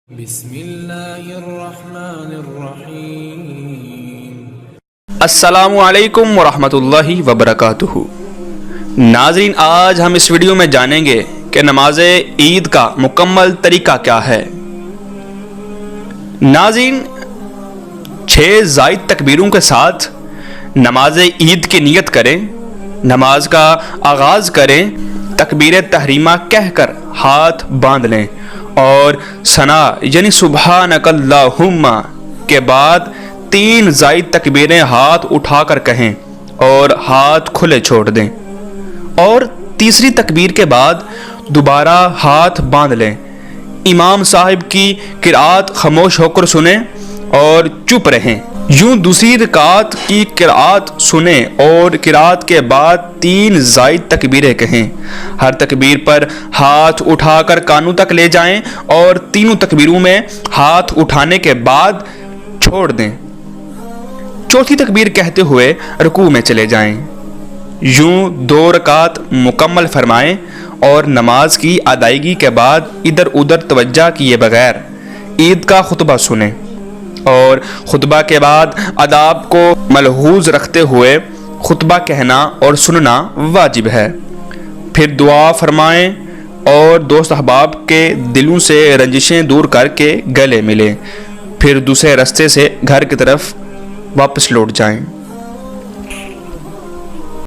بسم اللہ الرحمن الرحیم۔ السلام علیکم ورحمۃ اللہ وبرکاتہ۔ ناظرین، آج ہم اس ویڈیو میں جانیں گے کہ نماز عید کا مکمل طریقہ کیا ہے۔ ناظرین، 6 زائد تکبیروں کے ساتھ نماز عید کی نیت کریں، نماز کا آغاز کریں، تکبیر تحریمہ کہہ کر ہاتھ باندھ لیں اور ثنا یعنی سبحانک اللہم کے بعد 3 زائد تکبیریں ہاتھ اٹھا کر کہیں اور ہاتھ کھلے چھوڑ دیں، اور تیسری تکبیر کے بعد دوبارہ ہاتھ باندھ لیں۔ امام صاحب کی قرأت خاموش ہو کر سنیں اور چپ رہیں۔ یوں دوسری رکعت کی قرأت سنیں اور قرأت کے بعد 3 زائد تکبیریں کہیں۔ ہر تکبیر پر ہاتھ اٹھا کر کانوں تک لے جائیں اور تینوں تکبیروں میں ہاتھ اٹھانے کے بعد چھوڑ دیں۔ چوتھی تکبیر کہتے ہوئے رکوع میں چلے جائیں۔ یوں 2 رکعت مکمل فرمائیں اور نماز کی ادائیگی کے بعد ادھر ادھر توجہ کیے بغیر عید کا خطبہ سنیں، اور خطبہ کے بعد آداب کو ملحوظ رکھتے ہوئے خطبہ کہنا اور سننا واجب ہے۔ پھر دعا فرمائیں اور دوست احباب کے دلوں سے رنجشیں دور کر کے گلے ملیں، پھر دوسرے راستے سے گھر کی طرف واپس لوٹ جائیں۔